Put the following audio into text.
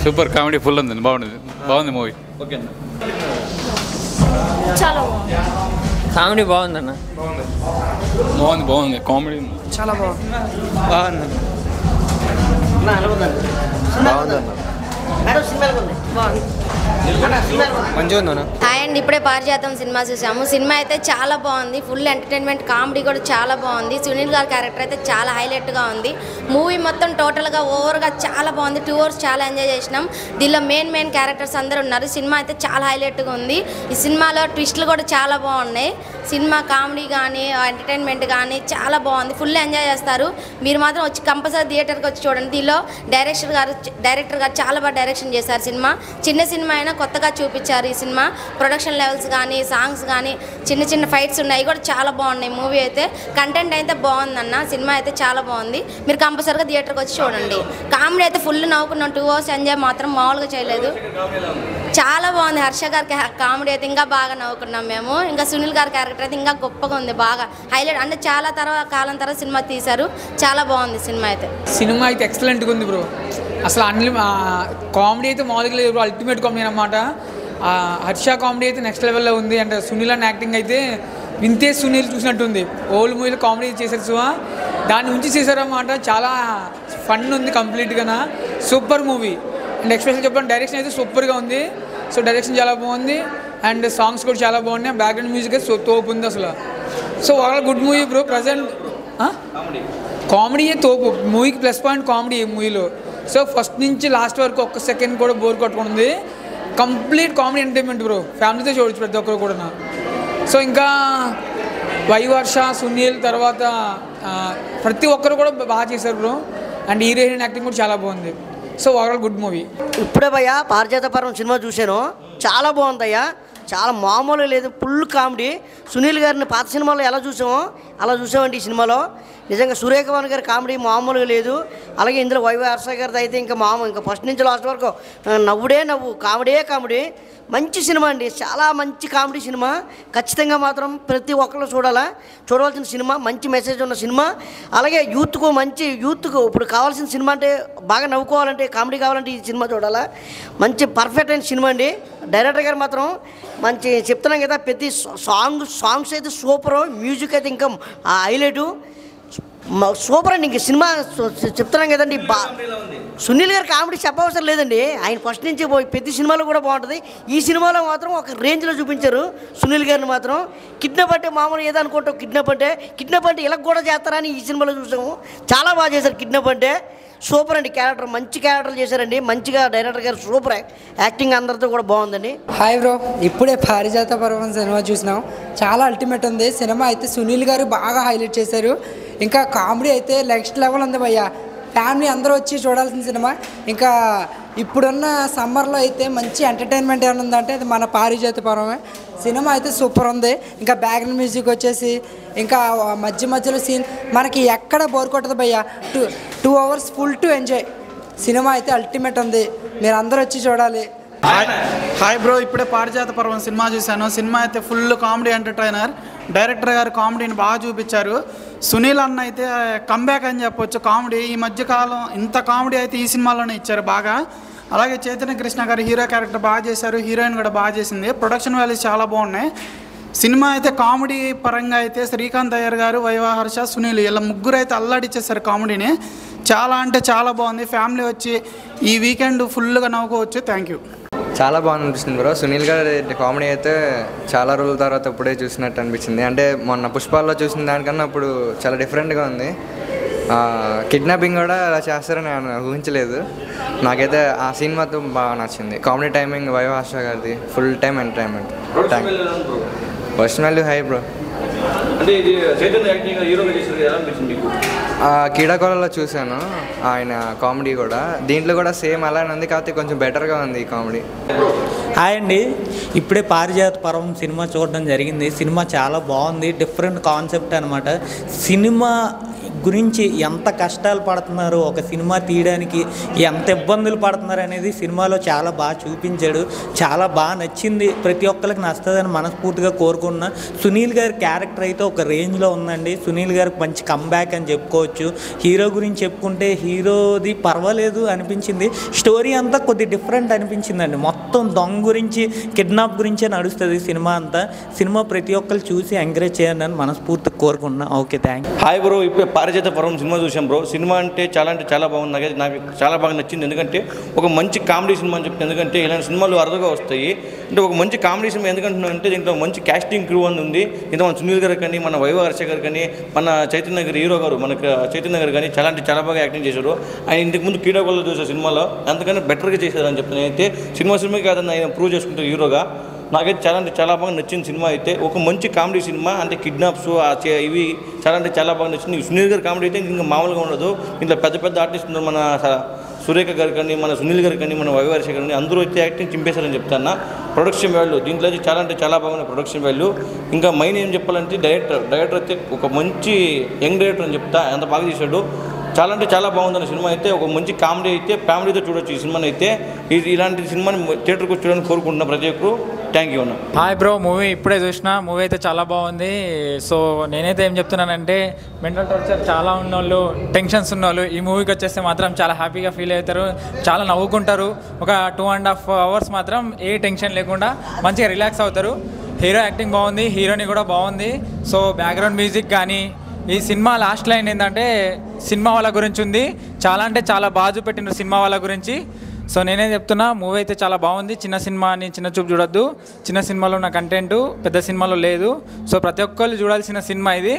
Super comedy full ఉంది, బాగుంది movie. Okay అన్న, చాలా కామెడీ బాగుందన్న. బాగుంది కామెడీ చాలా బాగుంది. హాయ్ అండి, ఇప్పుడే పారిజాతం సినిమా చూసాము. సినిమా అయితే చాలా బాగుంది, ఫుల్ ఎంటర్టైన్మెంట్, కామెడీ కూడా చాలా బాగుంది. సునీల్ గారి క్యారెక్టర్ అయితే చాలా హైలైట్గా ఉంది. మూవీ మొత్తం టోటల్గా ఓవర్గా చాలా బాగుంది. 2 hours చాలా ఎంజాయ్ చేసినాం. దీనిలో మెయిన్ క్యారెక్టర్స్ అందరూ ఉన్నారు. సినిమా అయితే చాలా హైలైట్గా ఉంది. ఈ సినిమాలో ట్విస్టులు కూడా చాలా బాగున్నాయి. సినిమా కామెడీ కానీ ఎంటర్టైన్మెంట్ కానీ చాలా బాగుంది, ఫుల్ ఎంజాయ్ చేస్తారు. మీరు మాత్రం వచ్చి కంపల్సరీ థియేటర్కి వచ్చి చూడండి. దీనిలో డైరెక్టర్ గారు చాలా బాగా డైరెక్షన్ చేశారు. సినిమా చిన్న సినిమా అయినా కొత్తగా చూపించారు. ఈ సినిమా ప్రొడక్షన్ లెవెల్స్ కానీ సాంగ్స్ కానీ చిన్న ఫైట్స్ ఉన్నాయి కూడా చాలా బాగున్నాయి. మూవీ అయితే కంటెంట్ అయితే బాగుందన్న. సినిమా అయితే చాలా బాగుంది, మీరు కంపల్సరీగా థియేటర్కి వచ్చి చూడండి. కామెడీ అయితే ఫుల్ నవ్వుకున్నాం. 2 hours ఎంజాయ్ మాత్రం మామూలుగా చేయలేదు, చాలా బాగుంది. హర్ష గారి కామెడీ అయితే ఇంకా బాగా నవ్వుకున్నాం మేము. ఇంకా సునీల్ గారి క్యారెక్టర్ అయితే ఇంకా గొప్పగా ఉంది, బాగా హైలైట్. అంటే చాలా కాలం తర్వాత సినిమా తీశారు, చాలా బాగుంది సినిమా అయితే. సినిమా అయితే ఎక్సలెంట్గా ఉంది బ్రో. అసలు కామెడీ అయితే మామూలుగా లేదు బ్రో, అల్టిమేట్ కామెడీ అన్నమాట. హర్ష కామెడీ అయితే నెక్స్ట్ లెవెల్లో ఉంది. అండ్ సునీల్ అన్న యాక్టింగ్ అయితే వింతే సునీల్ చూసినట్టుంది. ఓల్డ్ మూవీలో కామెడీ చేశారు సో దాన్ని ఉంచి చేశారన్నమాట. చాలా ఫన్ ఉంది కంప్లీట్గా, సూపర్ మూవీ. అండ్ ఎక్స్పెషల్ చెప్పాలంటే డైరెక్షన్ అయితే సూపర్గా ఉంది. సో డైరెక్షన్ చాలా బాగుంది అండ్ సాంగ్స్ కూడా చాలా బాగున్నాయి. బ్యాక్గ్రౌండ్ మ్యూజిక్ అయితే తోపు ఉంది అసలు. So overall good movie bro. Present కామెడీయే తోపు మూవీకి, ప్లస్ పాయింట్ కామెడీ మూవీలో. సో ఫస్ట్ నుంచి లాస్ట్ వరకు ఒక్క సెకండ్ కూడా బోర్ కొట్టుకుంది. కంప్లీట్ కామెడీ ఎంటర్టైన్మెంట్ బ్రో, ఫ్యామిలీతో చూడొచ్చు ప్రతి ఒక్కరు కూడా. సో ఇంకా వైవర్ష, సునీల్ తర్వాత ప్రతి ఒక్కరు కూడా బాగా చేశారు బ్రో. అండ్ హీరోయిన్ యాక్టింగ్ కూడా చాలా బాగుంది. So overall good movie. ఇప్పుడే భయ్యా పారిజాత పర్వం సినిమా చూశాను, చాలా బాగుందయ్యా. చాలా మామూలు లేదు, ఫుల్ కామెడీ. సునీల్ గారిని పాత సినిమాలో ఎలా చూసామో అలా చూసామండి ఈ సినిమాలో. నిజంగా సూర్యకుమార్ గారి కామెడీ మామూలుగా లేదు. అలాగే ఇందులో వైవి హర్ష గారిది అయితే ఇంకా ఫస్ట్ నుంచి లాస్ట్ వరకు నవ్వుడే నవ్వు, కామెడీ. మంచి సినిమా అండి, చాలా మంచి కామెడీ సినిమా. ఖచ్చితంగా మాత్రం ప్రతి ఒక్కరు చూడవలసిన సినిమా, మంచి మెసేజ్ ఉన్న సినిమా. అలాగే యూత్కు ఇప్పుడు కావాల్సిన సినిమా అంటే బాగా నవ్వుకోవాలంటే, కామెడీ కావాలంటే ఈ సినిమా చూడాలా. మంచి పర్ఫెక్ట్ అయిన సినిమా అండి. డైరెక్టర్ గారు మాత్రం మంచి చెప్తున్నాం కదా, ప్రతి సాంగ్స్ అయితే సూపర్, మ్యూజిక్ అయితే ఇంకా హైలైటు సూపర్ అండి. ఇంక సినిమా చెప్తున్నాం కదండి. సునీల్ గారి కామెడీ చెప్పవసరం లేదండి, ఆయన ఫస్ట్ నుంచి ప్రతి సినిమాలో కూడా బాగుంటుంది. ఈ సినిమాలో మాత్రం ఒక రేంజ్లో చూపించారు సునీల్ గారిని మాత్రం. కిడ్నాప్ అంటే మామూలు ఏదో అనుకుంటాం, కిడ్నాప్ అంటే ఇలా కూడా చేస్తారని ఈ సినిమాలో చూసాము. చాలా బాగా చేశారు కిడ్నాప్ అంటే. సూపర్ అండి, మంచి క్యారెక్టర్లు చేశారండి. మంచిగా డైరెక్టర్ గారు సూపర్ యాక్టింగ్ అందరితో కూడా బాగుందండి. హాయ్ బ్రో, ఇప్పుడే పారిజాత పర్వం సినిమా చూసినాం, చాలా అల్టిమేట్ ఉంది సినిమా అయితే. సునీల్ గారు బాగా హైలైట్ చేశారు. ఇంకా కామెడీ అయితే నెక్స్ట్ లెవెల్ ఉంది భయ్య. ఫ్యామిలీ అందరూ వచ్చి చూడాల్సిన సినిమా. ఇంకా ఇప్పుడున్న సమ్మర్లో అయితే మంచి ఎంటర్టైన్మెంట్ ఏమైనా ఉందంటే అది మన పారిజాత పర్వమే. సినిమా అయితే సూపర్ ఉంది. ఇంకా బ్యాక్గ్రౌండ్ మ్యూజిక్ వచ్చేసి ఇంకా మధ్యలో సీన్ మనకి ఎక్కడ బోర్ కొట్టదు భయ్య. 2 hours full to enjoy. Cinema అయితే అల్టిమేట్ ఉంది, మీరు అందరూ వచ్చి చూడాలి. హాయ్ బ్రో, ఇప్పుడే పారిజాత పర్వం సినిమా చూశాను. సినిమా అయితే ఫుల్ కామెడీ ఎంటర్టైనర్. డైరెక్టర్ గారు కామెడీని బాగా చూపించారు. సునీల్ అన్న అయితే కంబ్యాక్ అని చెప్పొచ్చు కామెడీ. ఈ మధ్యకాలం ఇంత కామెడీ అయితే ఈ సినిమాలోనే ఇచ్చారు బాగా. అలాగే చైతన్య కృష్ణ గారు హీరో క్యారెక్టర్ బాగా చేశారు, హీరోయిన్ కూడా బాగా చేసింది. ప్రొడక్షన్ వాల్యూస్ చాలా బాగున్నాయి. సినిమా అయితే కామెడీ పరంగా అయితే శ్రీకాంత్ అయ్యర్ గారు, వైవా హర్ష, సునీల్ ఇలా ముగ్గురు అయితే అల్లాడిచ్చేసారు కామెడీని. చాలా అంటే చాలా బాగుంది. ఫ్యామిలీ వచ్చి ఈ వీకెండ్ ఫుల్గా నవ్వుకోవచ్చు. Thank you. చాలా బాగా అనిపిస్తుంది బ్రో. సునీల్ గారి కామెడీ అయితే చాలా రోజుల తర్వాత ఇప్పుడే చూసినట్టు అనిపించింది. అంటే మొన్న పుష్పాల్లో చూసిన దానికన్నా ఇప్పుడు చాలా డిఫరెంట్గా ఉంది. కిడ్నాపింగ్ కూడా అలా చేస్తారని నేను ఊహించలేదు. నాకైతే ఆ సీన్ మాత్రం బాగా నచ్చింది. కామెడీ టైమింగ్ వైవా హర్ష గారిది full time entertainment. Personally high bro. కీడాకోలలో చూశాను ఆయన కామెడీ కూడా, దీంట్లో కూడా సేమ్ అలానే ఉంది, కాకపోతే కొంచెం బెటర్గా ఉంది ఈ కామెడీ. హాయ్ అండి, ఇప్పుడే పారిజాత పర్వం సినిమా చూడడం జరిగింది. సినిమా చాలా బాగుంది, డిఫరెంట్ కాన్సెప్ట్ అనమాట. సినిమా గురించి ఎంత కష్టాలు పడుతున్నారో, ఒక సినిమా తీయడానికి ఎంత ఇబ్బందులు పడుతున్నారు అనేది సినిమాలో చాలా బాగా చూపించాడు. చాలా బాగా నచ్చింది, ప్రతి ఒక్కరికి నచ్చుతుందని మనస్ఫూర్తిగా కోరుకున్నా. సునీల్ గారి క్యారెక్టర్ అయితే ఒక రేంజ్లో ఉందండి. సునీల్ గారికి మంచి కంబ్యాక్ అని చెప్పుకోవచ్చు. హీరో గురించి చెప్పుకుంటే హీరోది పర్వాలేదు అనిపించింది. స్టోరీ అంతా కొద్ది డిఫరెంట్ అనిపించిందండి. మొత్తం దొంగ గురించి, కిడ్నాప్ గురించే నడుస్తుంది సినిమా అంతా. సినిమా ప్రతి ఒక్కరు చూసి ఎంకరేజ్ చేయండి అని మనస్ఫూర్తిగా కోరుకున్నా. Okay, thank you. Hi bro, ఇప్పుడే పారిజాత పర్వం సినిమా చూసాం బ్రో. సినిమా అంటే చాలా బాగుంది. నాకు చాలా బాగా నచ్చింది. ఎందుకంటే ఒక మంచి కామెడీ సినిమా అని చెప్తే, ఎందుకంటే ఇలాంటి సినిమాలు అరుదుగా వస్తాయి. అంటే ఒక మంచి కామెడీ సినిమా ఎందుకంటున్నానంటే దీంట్లో మంచి క్యాస్టింగ్ క్రూ అని ఉంది. ఇంత మన సునీల్ గారు కానీ, మన వైభవ్ హర్ష గారు కానీ, మన చైతన్య గారు హీరో గారు, మనకు చైతన్య గారు కానీ చాలా బాగా యాక్టింగ్ చేశారు. ఆయన ఇంతకుముందు కీడాగోళ్ళు చూసే సినిమాలో అంతకన్నా బెటర్గా చేశారని చెప్తాను. అయితే సినిమాకి కాదని ఆయన ప్రూవ్ చేసుకుంటారు హీరోగా. నాకైతే చాలా బాగా నచ్చింది సినిమా. అయితే ఒక మంచి కామెడీ సినిమా. అంటే కిడ్నాప్స్ ఇవి చాలా బాగా నచ్చింది. సునీల్ గారి కామెడీ అయితే ఇంకా మామూలుగా ఉండదు. ఇంట్లో పెద్ద ఆర్టిస్ట్ ఉన్నారు. మన సురేఖ గారు కానీ, మన సునీల్ గారు కానీ, మన వైవర్ష గారు కానీ అందరూ అయితే యాక్టింగ్ చింపేశారని చెప్తాను. ప్రొడక్షన్ వాల్యూ దీంట్లో అయితే చాలా బాగుంది ప్రొడక్షన్ వాల్యూ. ఇంకా మెయిన్ ఏం చెప్పాలంటే డైరెక్టర్ అయితే ఒక మంచి యంగ్ డైరెక్టర్ అని చెప్తా. ఎంత బాగా చేశాడు. చాలా బాగుంది సినిమా. అయితే ఒక మంచి కామెడీ అయితే ఫ్యామిలీతో చూడొచ్చు ఈ సినిమాని. అయితే ఇలాంటి సినిమాని థియేటర్కి చూడడానికి కోరుకుంటున్నా ప్రతి ఒక్కరు. థ్యాంక్ యూ అన్న. హాయ్ బ్రో, మూవీ ఇప్పుడే చూసిన. మూవీ అయితే చాలా బాగుంది. సో నేనైతే ఏం చెప్తున్నానంటే, మెంటల్ టార్చర్ చాలా ఉన్నోళ్ళు, టెన్షన్స్ ఉన్నోళ్ళు ఈ మూవీకి వచ్చేస్తే మాత్రం చాలా హ్యాపీగా ఫీల్ అవుతారు, చాలా నవ్వుకుంటారు. ఒక 2.5 hours మాత్రం ఏ టెన్షన్ లేకుండా మంచిగా రిలాక్స్ అవుతారు. హీరో యాక్టింగ్ బాగుంది, హీరోని కూడా బాగుంది. సో బ్యాక్గ్రౌండ్ మ్యూజిక్ కానీ, ఈ సినిమా లాస్ట్ లైన్ ఏంటంటే సినిమా వాళ్ళ గురించి ఉంది. చాలా బాగా చూపెట్టినారు సినిమా వాళ్ళ గురించి. సో నేనే చెప్తున్నా, మూవీ అయితే చాలా బాగుంది. చిన్న సినిమా అని చిన్న చూపు చూడొద్దు. చిన్న సినిమాలో ఉన్న కంటెంట్ పెద్ద సినిమాలో లేదు. సో ప్రతి ఒక్కళ్ళు చూడాల్సిన సినిమా ఇది.